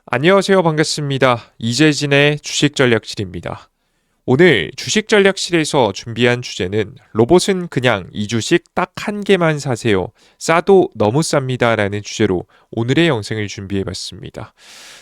안녕하세요. 반갑습니다. 이재진의 주식전략실입니다. 오늘 주식전략실에서 준비한 주제는 로봇은 그냥 이 주식 딱 한 개만 사세요. 싸도 너무 쌉니다. 라는 주제로 오늘의 영상을 준비해봤습니다.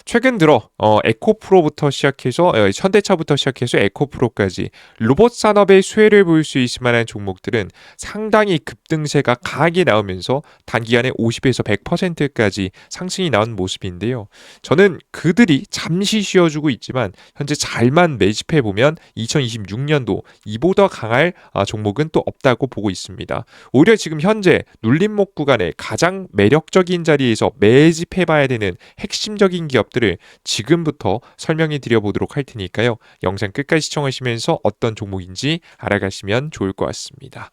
최근 들어 에코프로부터 시작해서 현대차부터 시작해서 에코프로까지 로봇 산업의 수혜를 볼 수 있을 만한 종목들은 상당히 급등세가 강하게 나오면서 단기간에 50에서 100%까지 상승이 나온 모습인데요. 저는 그들이 잠시 쉬어주고 있지만 현재 잘만 매집해보면 2026년도 이보다 강할 종목은 또 없다고 보고 있습니다. 오히려 지금 현재 눌림목 구간에 가장 매력적인 자리에서 매집해봐야 되는 핵심적인 기업들을 지금부터 설명해 드려보도록 할 테니까요. 영상 끝까지 시청하시면서 어떤 종목인지 알아가시면 좋을 것 같습니다.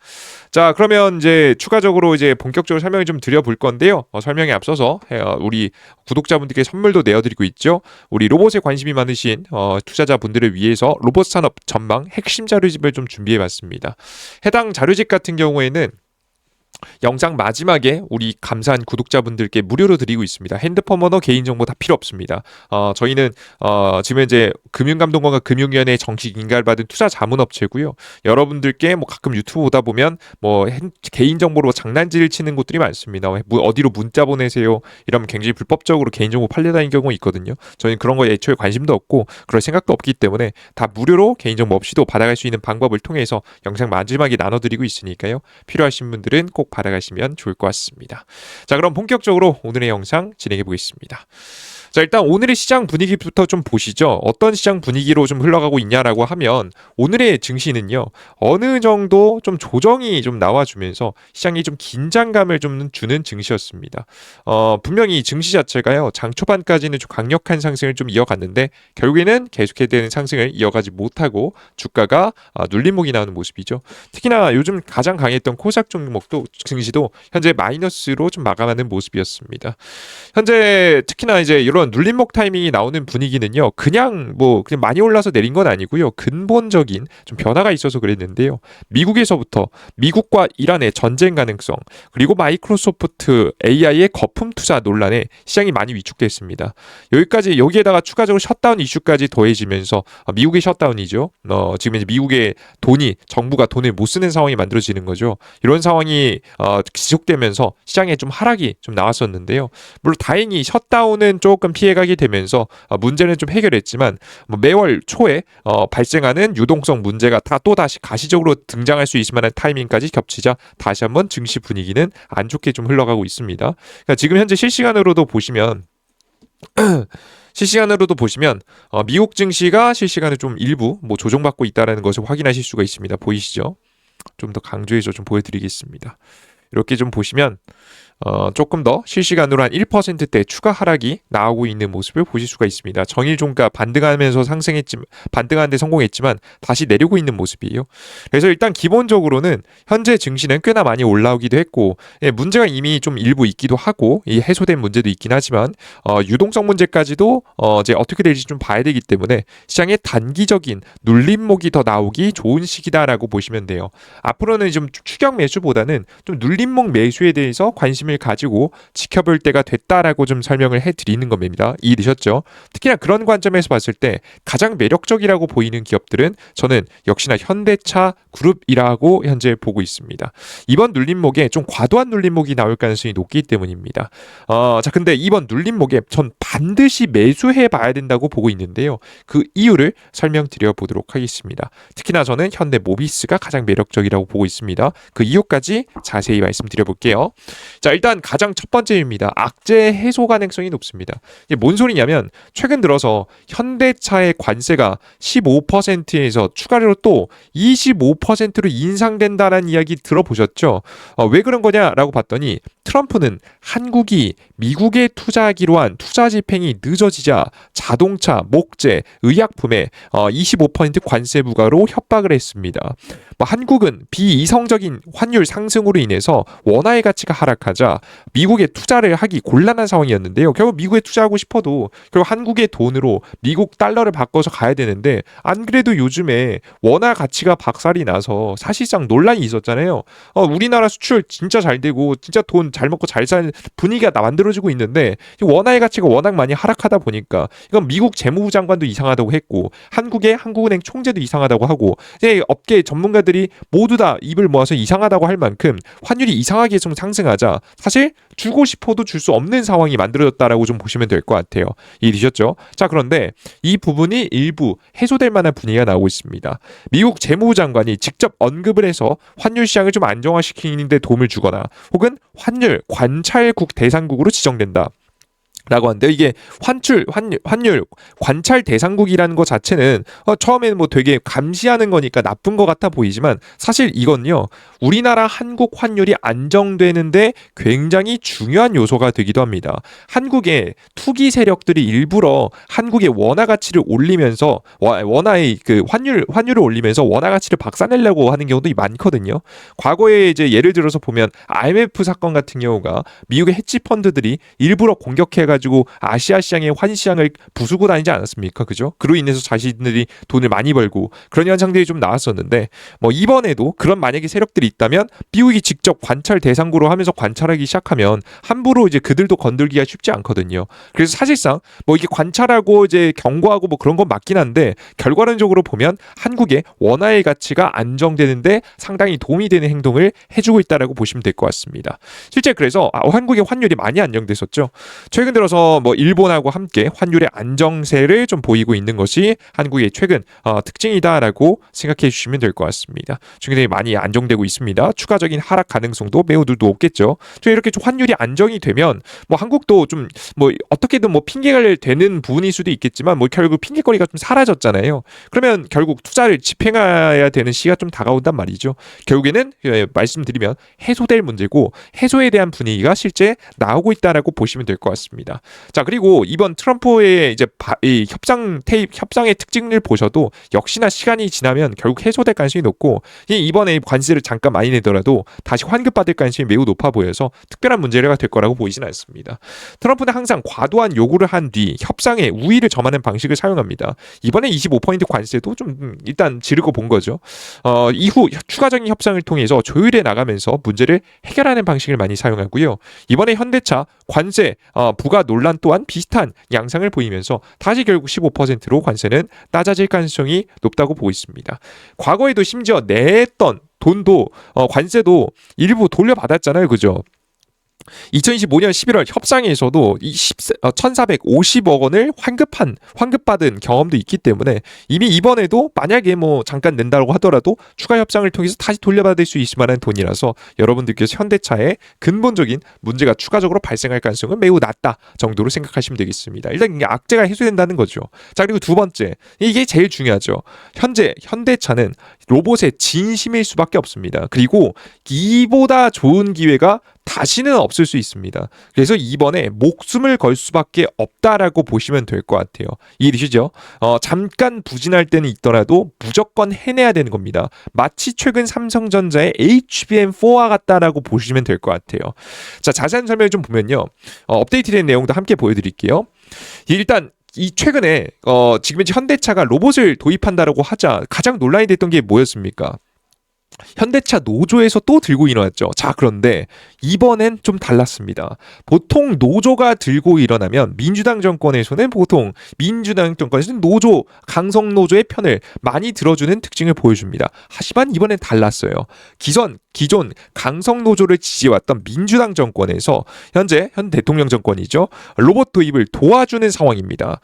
자, 그러면 이제 추가적으로 이제 본격적으로 설명을 좀 드려볼 건데요. 설명에 앞서서 우리 구독자분들께 선물도 내어드리고 있죠. 우리 로봇에 관심이 많으신 투자자분들을 위해서 로봇 산업 전망 핵심 자료집을 좀 준비해봤습니다. 해당 자료집 같은 경우에는 영상 마지막에 우리 감사한 구독자분들께 무료로 드리고 있습니다. 핸드폰 번호, 개인정보 다 필요 없습니다. 저희는 지금 이제 금융감독원과 금융위원회 정식 인가를 받은 투자자문업체고요. 여러분들께 뭐 가끔 유튜브 보다 보면 뭐 개인정보로 장난질 치는 곳들이 많습니다. 어디로 문자 보내세요? 이러면 굉장히 불법적으로 개인정보 팔려다니는 경우가 있거든요. 저희는 그런 거에 애초에 관심도 없고 그럴 생각도 없기 때문에 다 무료로 개인정보 없이도 받아갈 수 있는 방법을 통해서 영상 마지막에 나눠드리고 있으니까요. 필요하신 분들은 꼭 받아가시면 좋을 것 같습니다. 자, 그럼 본격적으로 오늘의 영상 진행해 보겠습니다. 자, 일단 오늘의 시장 분위기부터 좀 보시죠. 어떤 시장 분위기로 좀 흘러가고 있냐라고 하면 오늘의 증시는요. 어느 정도 좀 조정이 좀 나와주면서 시장이 좀 긴장감을 좀 주는 증시였습니다. 분명히 증시 자체가요. 장 초반까지는 좀 강력한 상승을 좀 이어갔는데 결국에는 계속되는 상승을 이어가지 못하고 주가가 눌림목이 나오는 모습이죠. 특히나 요즘 가장 강했던 코스닥 종목도 증시도 현재 마이너스로 좀 마감하는 모습이었습니다. 현재 특히나 이제 이런 눌림목 타이밍이 나오는 분위기는요. 그냥 많이 올라서 내린 건 아니고요. 근본적인 좀 변화가 있어서 그랬는데요. 미국에서부터 미국과 이란의 전쟁 가능성, 그리고 마이크로소프트 AI의 거품 투자 논란에 시장이 많이 위축됐습니다. 여기에다가 추가적으로 셧다운 이슈까지 더해지면서 미국의 셧다운이죠. 지금 이제 미국의 정부가 돈을 못 쓰는 상황이 만들어지는 거죠. 이런 상황이 지속되면서 시장에 좀 하락이 좀 나왔었는데요. 물론 다행히 셧다운은 조금 피해가게 되면서 문제는 좀 해결했지만 매월 초에 발생하는 유동성 문제가 또다시 가시적으로 등장할 수 있을 만한 타이밍까지 겹치자 다시 한번 증시 분위기는 안 좋게 좀 흘러가고 있습니다. 그러니까 지금 현재 실시간으로도 보시면 미국 증시가 실시간으로 좀 일부 조정받고 있다는 것을 확인하실 수가 있습니다. 보이시죠? 좀 더 강조해서 좀 보여드리겠습니다. 이렇게 좀 보시면 조금 더 실시간으로 한 1%대 추가 하락이 나오고 있는 모습을 보실 수가 있습니다. 정일 종가 반등하면서 반등하는데 성공했지만 다시 내리고 있는 모습이에요. 그래서 일단 기본적으로는 현재 증시는 꽤나 많이 올라오기도 했고 문제가 이미 좀 일부 있기도 하고 해소된 문제도 있긴 하지만 유동성 문제까지도 이제 어떻게 될지 좀 봐야 되기 때문에 시장의 단기적인 눌림목이 더 나오기 좋은 시기다라고 보시면 돼요. 앞으로는 좀 추격 매수보다는 좀 눌림목 매수에 대해서 관심을 가지고 지켜볼 때가 됐다라고 좀 설명을 해드리는 겁니다. 이해되셨죠? 특히나 그런 관점에서 봤을 때 가장 매력적이라고 보이는 기업들은 저는 역시나 현대차 그룹이라고 현재 보고 있습니다. 이번 눌림목에 좀 과도한 눌림목이 나올 가능성이 높기 때문입니다. 자, 근데 이번 눌림목에 전 반드시 매수해 봐야 된다고 보고 있는데요. 그 이유를 설명드려 보도록 하겠습니다. 특히나 저는 현대모비스가 가장 매력적이라고 보고 있습니다. 그 이유까지 자세히 말씀드려 볼게요. 자, 일단 가장 첫 번째입니다. 악재 해소 가능성이 높습니다. 이게 뭔 소리냐면 최근 들어서 현대차의 관세가 15%에서 추가로 또 25%로 인상된다는 이야기 들어보셨죠? 왜 그런 거냐라고 봤더니 트럼프는 한국이 미국에 투자하기로 한 투자 집행이 늦어지자 자동차, 목재, 의약품에 25% 관세 부과로 협박을 했습니다. 한국은 비이성적인 환율 상승으로 인해서 통해서 원화의 가치가 하락하자 미국에 투자를 하기 곤란한 상황이었는데요. 결국 미국에 투자하고 싶어도 결국 한국의 돈으로 미국 달러를 바꿔서 가야 되는데 안 그래도 요즘에 원화 가치가 박살이 나서 사실상 논란이 있었잖아요. 우리나라 수출 진짜 잘 되고 진짜 돈 잘 먹고 잘 사는 분위기가 만들어지고 있는데 원화의 가치가 워낙 많이 하락하다 보니까 이건 미국 재무부 장관도 이상하다고 했고 한국의 한국은행 총재도 이상하다고 하고 이제 업계 전문가들이 모두 다 입을 모아서 이상하다고 할 만큼 환율이 이상하게 좀 상승하자 사실 주고 싶어도 줄 수 없는 상황이 만들어졌다라고 좀 보시면 될 것 같아요. 이해되셨죠? 자, 그런데 이 부분이 일부 해소될 만한 분위기가 나오고 있습니다. 미국 재무부 장관이 직접 언급을 해서 환율 시장을 좀 안정화시키는 데 도움을 주거나 혹은 환율 관찰국 대상국으로 지정된다. 라고 하는데 이게 환율 관찰 대상국이라는 것 자체는 처음에는 뭐 되게 감시하는 거니까 나쁜 것 같아 보이지만 사실 이건요 우리나라 한국 환율이 안정되는데 굉장히 중요한 요소가 되기도 합니다. 한국의 투기 세력들이 일부러 한국의 원화 가치를 올리면서 원화의 그 환율을 올리면서 원화 가치를 박살내려고 하는 경우도 많거든요. 과거에 이제 예를 들어서 보면 IMF 사건 같은 경우가 미국의 헤지 펀드들이 일부러 공격해가지고 아시아 시장의 환 시장을 부수고 다니지 않았습니까? 그죠? 그로 인해서 자신들이 돈을 많이 벌고 그런 현상들이 좀 나왔었는데 뭐 이번에도 그런 만약에 세력들이 있다면 미국이 직접 관찰 대상국으로 하면서 관찰하기 시작하면 함부로 이제 그들도 건들기가 쉽지 않거든요. 그래서 사실상 뭐 이게 관찰하고 이제 경고하고 뭐 그런 건 맞긴 한데 결과론적으로 보면 한국의 원화의 가치가 안정되는데 상당히 도움이 되는 행동을 해주고 있다라고 보시면 될 것 같습니다. 실제 그래서 한국의 환율이 많이 안정됐었죠. 최근 들어서 뭐 일본하고 함께 환율의 안정세를 좀 보이고 있는 것이 한국의 최근 특징이다라고 생각해 주시면 될 것 같습니다. 최근에 많이 안정되고 있습니다. 추가적인 하락 가능성도 매우 높겠죠. 이렇게 좀 환율이 안정이 되면 뭐 한국도 좀 뭐 어떻게든 뭐 핑계가 되는 부분일 수도 있겠지만 뭐 결국 핑계거리가 좀 사라졌잖아요. 그러면 결국 투자를 집행해야 되는 시기가 좀 다가온단 말이죠. 결국에는 말씀드리면 해소될 문제고 해소에 대한 분위기가 실제 나오고 있다라고 보시면 될 것 같습니다. 자, 그리고 이번 트럼프의 이제 이 협상의 특징을 보셔도 역시나 시간이 지나면 결국 해소될 가능성이 높고 이번에 관세를 잠깐 많이 내더라도 다시 환급받을 가능성이 매우 높아 보여서 특별한 문제가 될 거라고 보이진 않습니다. 트럼프는 항상 과도한 요구를 한 뒤 협상에 우위를 점하는 방식을 사용합니다. 이번에 25% 관세도 좀 일단 지르고 본 거죠. 이후 추가적인 협상을 통해서 조율해 나가면서 문제를 해결하는 방식을 많이 사용하고요. 이번에 현대차 관세 부가 논란 또한 비슷한 양상을 보이면서 다시 결국 15%로 관세는 낮아질 가능성이 높다고 보고 있습니다. 과거에도 심지어 냈던 돈도 관세도 일부 돌려받았잖아요. 그죠? 2025년 11월 협상에서도 1,450억 원을 환급받은 경험도 있기 때문에 이미 이번에도 만약에 뭐 잠깐 낸다고 하더라도 추가 협상을 통해서 다시 돌려받을 수 있을 만한 돈이라서 여러분들께서 현대차에 근본적인 문제가 추가적으로 발생할 가능성은 매우 낮다 정도로 생각하시면 되겠습니다. 일단 이게 악재가 해소된다는 거죠. 자, 그리고 두 번째, 이게 제일 중요하죠. 현재 현대차는 로봇의 진심일 수밖에 없습니다. 그리고 이보다 좋은 기회가 다시는 없을 수 있습니다. 그래서 이번에 목숨을 걸 수밖에 없다라고 보시면 될 것 같아요. 이해되시죠? 잠깐 부진할 때는 있더라도 무조건 해내야 되는 겁니다. 마치 최근 삼성전자의 HBM4와 같다라고 보시면 될 것 같아요. 자, 자세한 설명을 좀 보면요. 업데이트된 내용도 함께 보여드릴게요. 일단 이 최근에 지금 현대차가 로봇을 도입한다라고 하자 가장 논란이 됐던 게 뭐였습니까? 현대차 노조에서 또 들고 일어났죠. 자, 그런데 이번엔 좀 달랐습니다. 보통 노조가 들고 일어나면 민주당 정권에서는 노조, 강성노조의 편을 많이 들어주는 특징을 보여줍니다. 하지만 이번엔 달랐어요. 기존 강성노조를 지지해왔던 민주당 정권에서 현 대통령 정권이죠. 로봇 도입을 도와주는 상황입니다.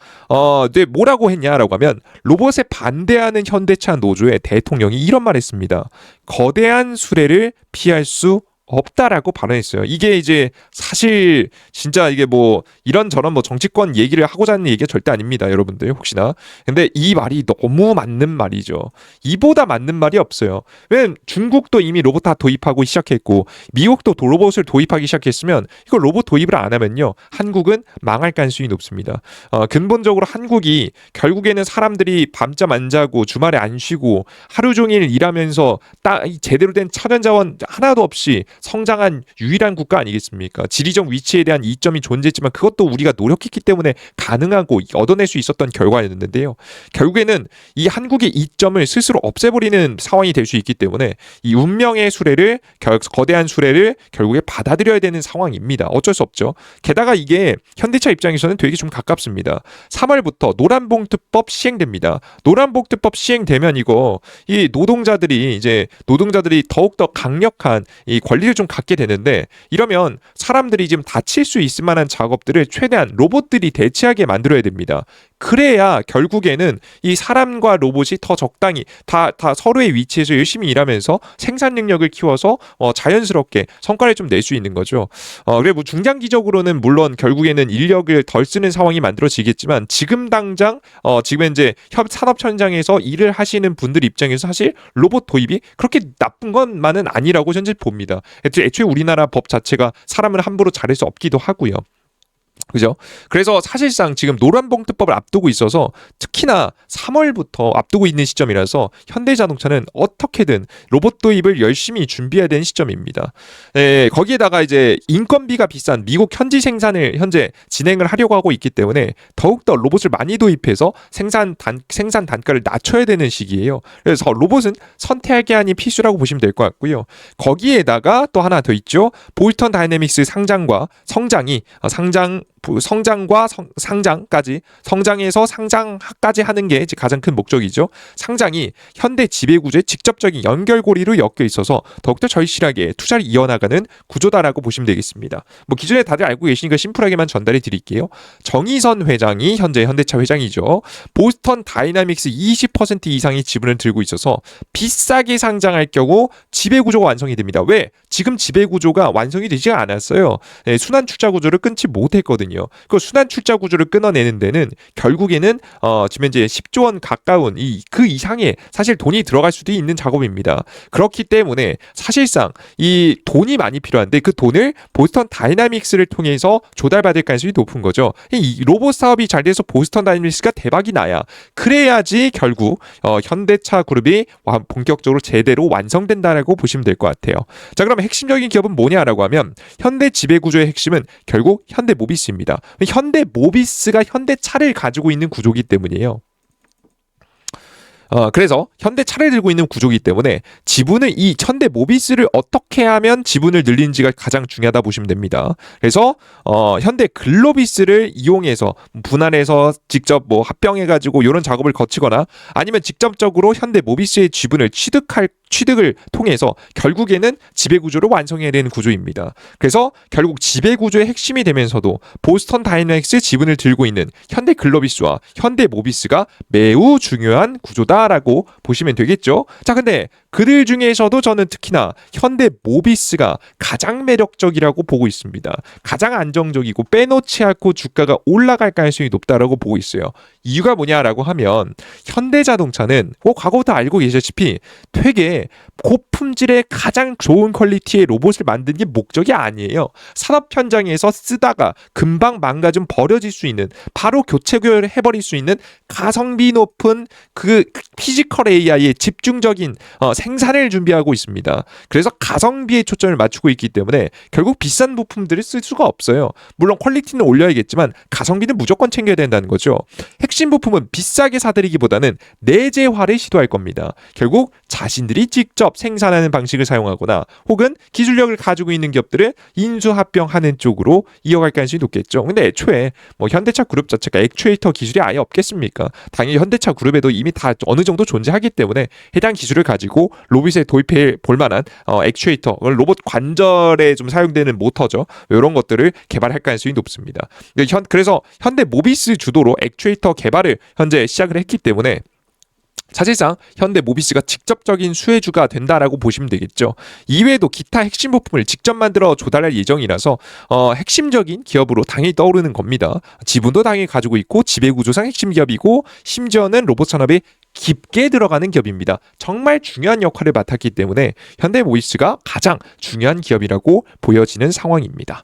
뭐라고 했냐라고 하면 로봇에 반대하는 현대차 노조의 대통령이 이런 말 했습니다. 거대한 수레를 피할 수 없다라고 발언했어요. 이게 이제 사실 진짜 이게 뭐 이런저런 뭐 정치권 얘기를 하고자 하는 얘기가 절대 아닙니다, 여러분들 혹시나. 근데 이 말이 너무 맞는 말이죠. 이보다 맞는 말이 없어요. 왜냐면 중국도 이미 로봇 다 도입하고 시작했고 미국도 로봇을 도입하기 시작했으면 이거 로봇 도입을 안 하면요 한국은 망할 가능성이 높습니다. 근본적으로 한국이 결국에는 사람들이 밤잠 안 자고 주말에 안 쉬고 하루 종일 일하면서 제대로 된 천연자원 하나도 없이 성장한 유일한 국가 아니겠습니까? 지리적 위치에 대한 이점이 존재했지만 그것도 우리가 노력했기 때문에 가능하고 얻어낼 수 있었던 결과였는데요. 결국에는 이 한국의 이점을 스스로 없애버리는 상황이 될 수 있기 때문에 이 운명의 수레를 거대한 수레를 결국에 받아들여야 되는 상황입니다. 어쩔 수 없죠. 게다가 이게 현대차 입장에서는 되게 좀 가깝습니다. 3월부터 노란봉투법 시행됩니다. 노란봉투법 시행되면 이거 이 노동자들이 더욱더 강력한 이 권리를 좀 갖게 되는데 이러면 사람들이 지금 다칠 수 있을 만한 작업들을 최대한 로봇들이 대체하게 만들어야 됩니다. 그래야 결국에는 이 사람과 로봇이 더 적당히 다 서로의 위치에서 열심히 일하면서 생산 능력을 키워서 자연스럽게 성과를 좀 낼 수 있는 거죠. 그래 뭐 중장기적으로는 물론 결국에는 인력을 덜 쓰는 상황이 만들어지겠지만 지금 당장 지금 현재 산업 현장에서 일을 하시는 분들 입장에서 사실 로봇 도입이 그렇게 나쁜 것만은 아니라고 현재 봅니다. 애초에 우리나라 법 자체가 사람을 함부로 자를 수 없기도 하고요. 그죠? 그래서 사실상 지금 노란봉투법을 앞두고 있어서 특히나 3월부터 앞두고 있는 시점이라서 현대자동차는 어떻게든 로봇 도입을 열심히 준비해야 되는 시점입니다. 거기에다가 이제 인건비가 비싼 미국 현지 생산을 현재 진행을 하려고 하고 있기 때문에 더욱더 로봇을 많이 도입해서 생산 단가를 낮춰야 되는 시기예요. 그래서 로봇은 선택의 제한이 필수라고 보시면 될 것 같고요. 거기에다가 또 하나 더 있죠. 보스턴 다이내믹스 상장과 상장까지 성장에서 상장까지 하는 게 가장 큰 목적이죠. 상장이 현대 지배구조의 직접적인 연결고리로 엮여 있어서 더욱더 절실하게 투자를 이어나가는 구조다라고 보시면 되겠습니다. 뭐 기존에 다들 알고 계시니까 심플하게만 전달해 드릴게요. 정의선 회장이 현재 현대차 회장이죠. 보스턴 다이나믹스 20% 이상의 지분을 들고 있어서 비싸게 상장할 경우 지배구조가 완성이 됩니다. 왜? 지금 지배구조가 완성이 되지 않았어요. 순환 출자 구조를 끊지 못했거든요. 그 순환 출자 구조를 끊어내는 데는 결국에는 지금 현재 10조 원 가까운 그 이상의 사실 돈이 들어갈 수도 있는 작업입니다. 그렇기 때문에 사실상 이 돈이 많이 필요한데 그 돈을 보스턴 다이나믹스를 통해서 조달받을 가능성이 높은 거죠. 이 로봇 사업이 잘 돼서 보스턴 다이나믹스가 대박이 나야 그래야지 결국 현대차 그룹이 본격적으로 제대로 완성된다라고 보시면 될 것 같아요. 자, 그럼 핵심적인 기업은 뭐냐라고 하면 현대 지배구조의 핵심은 결국 현대모비스입니다. 현대모비스가 현대차를 가지고 있는 구조이기 때문이에요. 그래서 현대차를 들고 있는 구조이기 때문에 지분을 이 현대모비스를 어떻게 하면 지분을 늘리는지가 가장 중요하다 보시면 됩니다. 그래서 현대 글로비스를 이용해서 분할해서 직접 뭐 합병해가지고 이런 작업을 거치거나 아니면 직접적으로 현대모비스의 지분을 취득을 통해서 결국에는 지배구조를 완성해야 되는 구조입니다. 그래서 결국 지배구조의 핵심이 되면서도 보스턴 다이내믹스 지분을 들고 있는 현대글로비스와 현대모비스가 매우 중요한 구조다라고 보시면 되겠죠. 자, 근데 그들 중에서도 저는 특히나 현대모비스가 가장 매력적이라고 보고 있습니다. 가장 안정적이고 빼놓지 않고 주가가 올라갈 가능성이 높다라고 보고 있어요. 이유가 뭐냐라고 하면 현대자동차는 과거부터 알고 계시다시피 되게 고품질의 가장 좋은 퀄리티의 로봇을 만드는 게 목적이 아니에요. 산업 현장에서 쓰다가 금방 망가져 버려질 수 있는 바로 교체를 해버릴 수 있는 가성비 높은 그 피지컬 AI의 집중적인 생산을 준비하고 있습니다. 그래서 가성비에 초점을 맞추고 있기 때문에 결국 비싼 부품들을 쓸 수가 없어요. 물론 퀄리티는 올려야겠지만 가성비는 무조건 챙겨야 된다는 거죠. 핵심 부품은 비싸게 사들이기보다는 내재화를 시도할 겁니다. 결국 자신들이 직접 생산하는 방식을 사용하거나 혹은 기술력을 가지고 있는 기업들을 인수합병하는 쪽으로 이어갈 가능성이 높겠죠. 근데 애초에 뭐 현대차 그룹 자체가 액추에이터 기술이 아예 없겠습니까? 당연히 현대차 그룹에도 이미 다 어느 정도 존재하기 때문에 해당 기술을 가지고 로봇에 도입해 볼 만한 액추에이터, 로봇 관절에 좀 사용되는 모터죠. 이런 것들을 개발할 가능성이 높습니다. 그래서 현대모비스 주도로 액추에이터 개발을 현재 시작을 했기 때문에 사실상 현대모비스가 직접적인 수혜주가 된다라고 보시면 되겠죠. 이외에도 기타 핵심 부품을 직접 만들어 조달할 예정이라서 핵심적인 기업으로 당연히 떠오르는 겁니다. 지분도 당연히 가지고 있고 지배구조상 핵심 기업이고 심지어는 로봇 산업에 깊게 들어가는 기업입니다. 정말 중요한 역할을 맡았기 때문에 현대모비스가 가장 중요한 기업이라고 보여지는 상황입니다.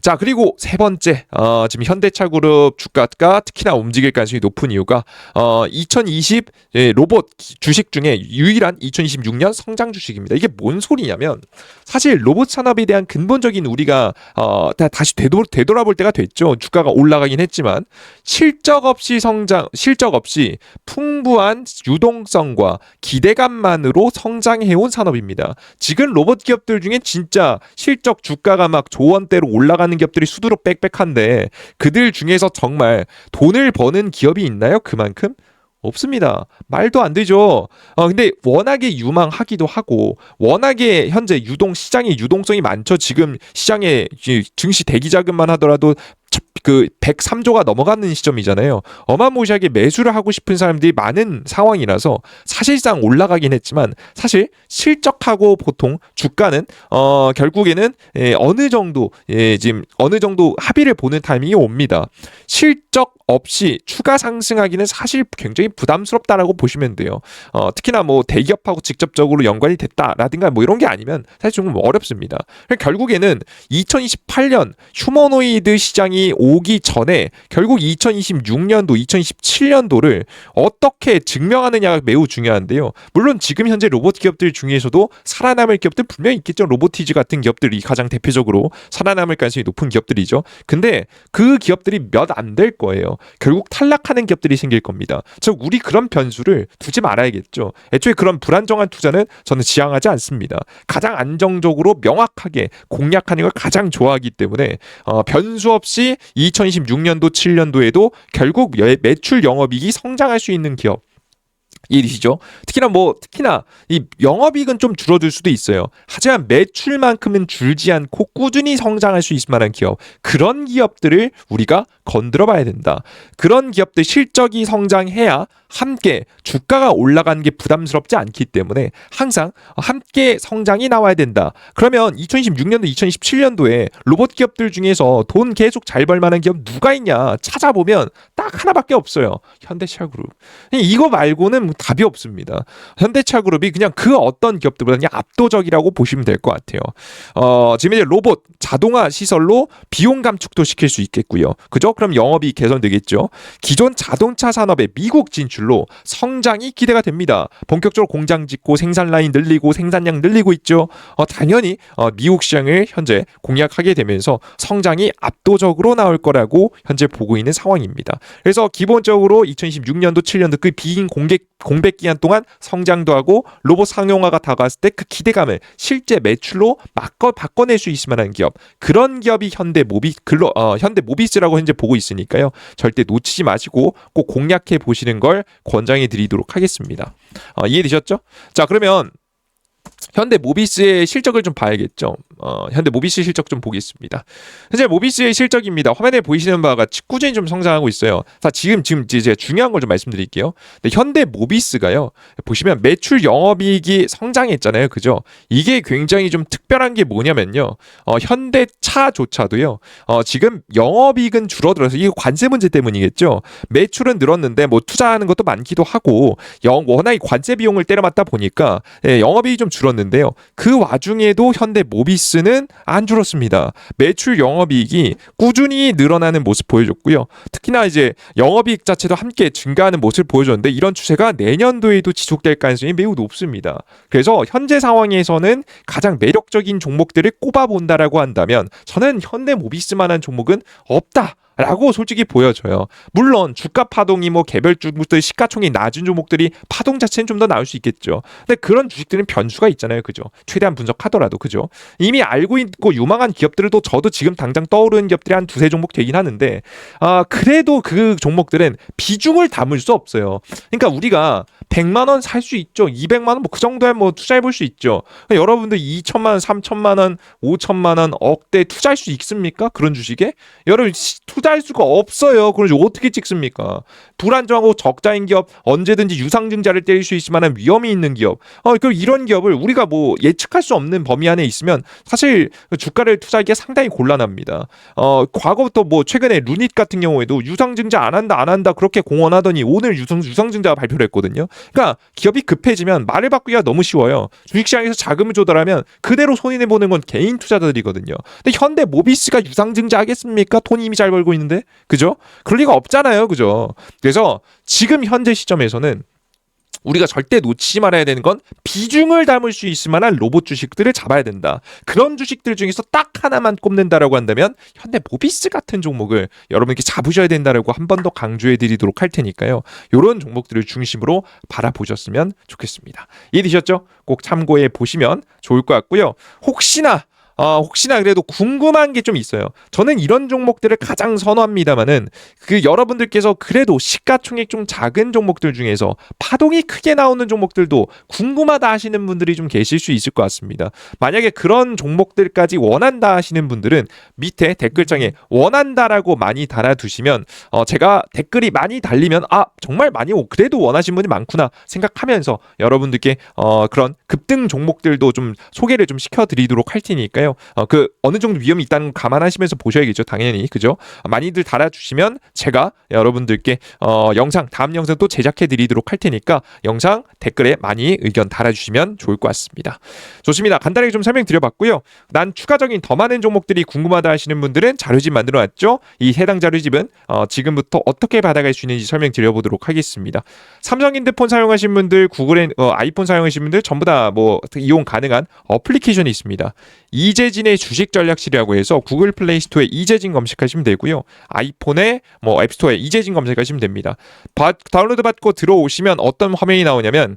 자, 그리고 세 번째, 지금 현대차그룹 주가가 특히나 움직일 가능성이 높은 이유가 2020 로봇 주식 중에 유일한 2026년 성장 주식입니다. 이게 뭔 소리냐면 사실 로봇 산업에 대한 근본적인 우리가 다시 되돌아볼 때가 됐죠. 주가가 올라가긴 했지만 실적 없이 풍부한 유동성과 기대감만으로 성장해온 산업입니다. 지금 로봇 기업들 중에 진짜 실적 주가가 막 조원대로 올라가는 기업들이 수두룩 빽빽한데 그들 중에서 정말 돈을 버는 기업이 있나요? 그만큼? 없습니다. 말도 안 되죠. 근데 워낙에 유망하기도 하고 워낙에 현재 시장의 유동성이 많죠. 지금 시장에 증시 대기 자금만 하더라도 그 103조가 넘어가는 시점이잖아요. 어마무시하게 매수를 하고 싶은 사람들이 많은 상황이라서 사실상 올라가긴 했지만 사실 실적하고 보통 주가는 결국에는 지금 어느 정도 합의를 보는 타이밍이 옵니다. 실적 없이 추가 상승하기는 사실 굉장히 부담스럽다라고 보시면 돼요. 특히나 뭐 대기업하고 직접적으로 연관이 됐다라든가 뭐 이런 게 아니면 사실 좀 어렵습니다. 결국에는 2028년 휴머노이드 시장이 오기 전에 결국 2026년도, 2027년도를 어떻게 증명하느냐가 매우 중요한데요. 물론 지금 현재 로봇 기업들 중에서도 살아남을 기업들 분명히 있겠죠. 로보티즈 같은 기업들이 가장 대표적으로 살아남을 가능성이 높은 기업들이죠. 근데 그 기업들이 몇 안 될 거예요. 결국 탈락하는 기업들이 생길 겁니다. 즉 우리 그런 변수를 두지 말아야겠죠. 애초에 그런 불안정한 투자는 저는 지향하지 않습니다. 가장 안정적으로 명확하게 공략하는 걸 가장 좋아하기 때문에 변수 없이 2026년도 7년도에도 결국 매출 영업이익이 성장할 수 있는 기업 이해되시죠? 특히나 이 영업이익은 좀 줄어들 수도 있어요. 하지만 매출만큼은 줄지 않고 꾸준히 성장할 수 있을 만한 기업, 그런 기업들을 우리가 건드려 봐야 된다. 그런 기업들 실적이 성장해야 함께 주가가 올라가는 게 부담스럽지 않기 때문에 항상 함께 성장이 나와야 된다. 그러면 2026년도, 2027년도에 로봇 기업들 중에서 돈 계속 잘 벌 만한 기업 누가 있냐 찾아보면 딱 하나밖에 없어요. 현대차그룹. 이거 말고는 답이 없습니다. 현대차그룹이 그냥 그 어떤 기업들보다 그냥 압도적이라고 보시면 될 것 같아요. 지금 이제 로봇, 자동화 시설로 비용 감축도 시킬 수 있겠고요. 그죠? 그럼 영업이 개선되겠죠. 기존 자동차 산업의 미국 진출로 성장이 기대가 됩니다. 본격적으로 공장 짓고 생산 라인 늘리고 생산량 늘리고 있죠. 당연히 미국 시장을 현재 공략하게 되면서 성장이 압도적으로 나올 거라고 현재 보고 있는 상황입니다. 그래서 기본적으로 2026년도 7년도 그 빈 공백 기간 동안 성장도 하고 로봇 상용화가 다가왔을 때 그 기대감을 실제 매출로 바꿔낼 수 있을 만한 기업, 그런 기업이 현대모비스라고 현재 보고 있으니까요. 절대 놓치지 마시고 꼭 공략해 보시는 걸 권장해 드리도록 하겠습니다. 이해되셨죠? 자, 그러면 현대모비스의 실적을 좀 봐야겠죠. 현대모비스 실적 좀 보겠습니다. 현재 모비스의 실적입니다. 화면에 보이시는 바와 같이 꾸준히 좀 성장하고 있어요. 자, 지금 이제 중요한 걸 좀 말씀드릴게요. 근데 현대모비스가요, 보시면 매출 영업이익이 성장했잖아요. 그죠? 이게 굉장히 좀 특별한 게 뭐냐면요. 현대차조차도요. 지금 영업이익은 줄어들어서 이게 관세 문제 때문이겠죠. 매출은 늘었는데 뭐 투자하는 것도 많기도 하고 워낙 관세 비용을 때려맞다 보니까 영업이익이 좀 줄었는데요. 그 와중에도 현대모비스는 안 줄었습니다. 매출 영업이익이 꾸준히 늘어나는 모습 보여줬고요. 특히나 이제 영업이익 자체도 함께 증가하는 모습을 보여줬는데 이런 추세가 내년도에도 지속될 가능성이 매우 높습니다. 그래서 현재 상황에서는 가장 매력적인 종목들을 꼽아본다라고 한다면 저는 현대모비스만한 종목은 없다 라고 솔직히 보여져요. 물론 주가 파동이 뭐 개별 종목들 시가총액이 낮은 종목들이 파동 자체는 좀 더 나올 수 있겠죠. 근데 그런 주식들은 변수가 있잖아요. 그죠? 최대한 분석하더라도. 그죠? 이미 알고 있고 유망한 기업들도 저도 지금 당장 떠오르는 기업들이 한 두세 종목 되긴 하는데 그래도 그 종목들은 비중을 담을 수 없어요. 그러니까 우리가 100만 원 살 수 있죠. 200만 원 뭐 그 정도야 뭐 투자해 볼 수 있죠. 그러니까 여러분들 2천만 원, 3천만 원, 5천만 원, 억대 투자할 수 있습니까? 그런 주식에? 여러분 투자할 수가 없어요. 그래서 어떻게 찍습니까? 불안정하고 적자인 기업, 언제든지 유상증자를 때릴 수 있을 만한 위험이 있는 기업. 그럼 이런 기업을 우리가 뭐 예측할 수 없는 범위 안에 있으면 사실 주가를 투자하기가 상당히 곤란합니다. 과거부터 뭐 최근에 루닛 같은 경우에도 유상증자 안 한다 그렇게 공언하더니 오늘 유상증자가 발표를 했거든요. 그러니까 기업이 급해지면 말을 바꾸기가 너무 쉬워요. 주식시장에서 자금을 조달하면 그대로 손해내 보는 건 개인 투자자들이거든요. 근데 현대 모비스가 유상증자 하겠습니까? 돈 이미 잘 벌고 있는데, 그죠? 그럴 리가 없잖아요, 그죠? 그래서 지금 현재 시점에서는 우리가 절대 놓치지 말아야 되는 건 비중을 담을 수 있을 만한 로봇 주식들을 잡아야 된다. 그런 주식들 중에서 딱 하나만 꼽는다라고 한다면 현대 모비스 같은 종목을 여러분께 잡으셔야 된다라고 한 번 더 강조해 드리도록 할 테니까요. 이런 종목들을 중심으로 바라보셨으면 좋겠습니다. 이해되셨죠? 꼭 참고해 보시면 좋을 것 같고요. 혹시나 그래도 궁금한 게 좀 있어요. 저는 이런 종목들을 가장 선호합니다만은 그 여러분들께서 그래도 시가총액 좀 작은 종목들 중에서 파동이 크게 나오는 종목들도 궁금하다 하시는 분들이 좀 계실 수 있을 것 같습니다. 만약에 그런 종목들까지 원한다 하시는 분들은 밑에 댓글창에 원한다라고 많이 달아두시면 제가 댓글이 많이 달리면 정말 많이 그래도 원하시는 분이 많구나 생각하면서 여러분들께 그런 급등 종목들도 좀 소개를 좀 시켜드리도록 할 테니까요. 그 어느 정도 위험이 있다는 거 감안하시면서 보셔야겠죠, 당연히. 그죠? 많이들 달아주시면 제가 여러분들께 다음 영상 또 제작해 드리도록 할 테니까 영상 댓글에 많이 의견 달아주시면 좋을 것 같습니다. 좋습니다. 간단하게 좀 설명드려봤고요. 난 추가적인 더 많은 종목들이 궁금하다 하시는 분들은 자료집 만들어놨죠. 이 해당 자료집은 지금부터 어떻게 받아갈 수 있는지 설명드려보도록 하겠습니다. 삼성 핸드폰 사용하시는 분들, 구글의 아이폰 사용하시는 분들 전부 다 뭐 이용 가능한 어플리케이션이 있습니다. 이재진의 주식 전략실이라고 해서 구글 플레이 스토어에 이재진 검색하시면 되고요. 아이폰에 앱스토어에 이재진 검색하시면 됩니다. 다운로드 받고 들어오시면 어떤 화면이 나오냐면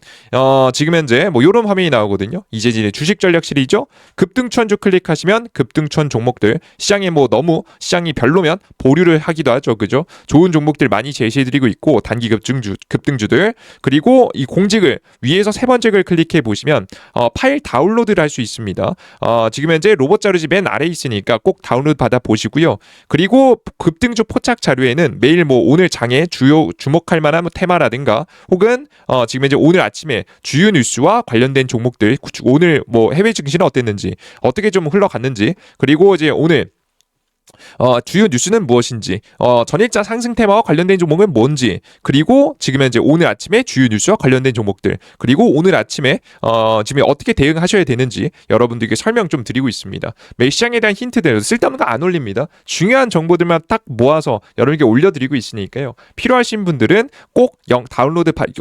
지금 현재 이런 화면이 나오거든요. 이재진의 주식 전략실이죠. 급등천주 클릭하시면 급등천 종목들, 시장에 너무 시장이 별로면 보류를 하기도 하죠. 그죠? 좋은 종목들 많이 제시해드리고 있고 단기 급등주들, 그리고 이 공직을 위에서 세 번째 글 클릭해 보시면 파일 다운로드를 할 수 있습니다. 지금 현재 로봇 자료집 맨 아래에 있으니까 꼭 다운로드 받아 보시고요. 그리고 급등주 포착 자료에는 매일 오늘 장에 주목할 만한 테마라든가 혹은 지금 현재 오늘 아침에 주요 뉴스와 관련된 종목들, 오늘 해외 증시는 어땠는지, 어떻게 좀 흘러갔는지, 그리고 이제 오늘 주요 뉴스는 무엇인지, 전일자 상승 테마와 관련된 종목은 뭔지, 그리고 지금 현재 오늘 아침에 주요 뉴스와 관련된 종목들, 그리고 오늘 아침에 지금 어떻게 대응하셔야 되는지 여러분들께 설명 좀 드리고 있습니다. 매일 시장에 대한 힌트들 쓸데없는 거 안 올립니다. 중요한 정보들만 딱 모아서 여러분께 올려드리고 있으니까요. 필요하신 분들은 꼭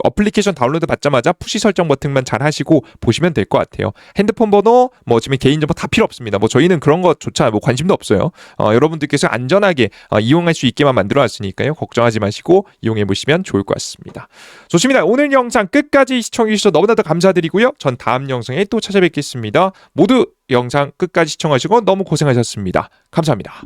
어플리케이션 다운로드 받자마자 푸시 설정 버튼만 잘 하시고 보시면 될 것 같아요. 핸드폰 번호, 지금 개인정보 다 필요 없습니다. 저희는 그런 것조차 관심도 없어요. 여러분들께서 안전하게 이용할 수 있게만 만들어놨으니까요. 걱정하지 마시고 이용해보시면 좋을 것 같습니다. 좋습니다. 오늘 영상 끝까지 시청해주셔서 너무나도 감사드리고요. 전 다음 영상에 또 찾아뵙겠습니다. 모두 영상 끝까지 시청하시고 너무 고생하셨습니다. 감사합니다.